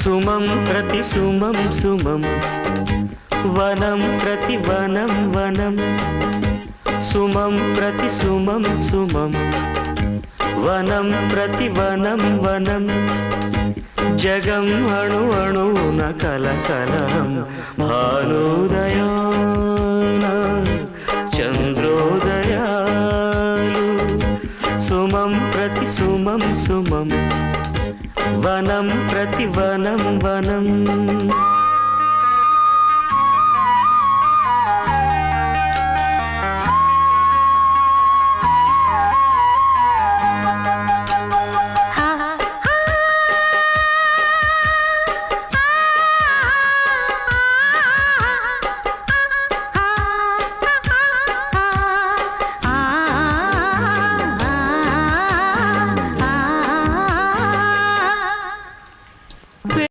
సుమం ప్రతి సుమం సుమం వనం ప్రతి వనం వనం సుమం ప్రతి సుమం సుమం వనం ప్రతి వనం వనం జగం అణు అణువున కలకలం భానుదయాన చంద్రోదయాలు సుమం ప్రతి సుమం సుమం వనం ప్రతి వనం వనం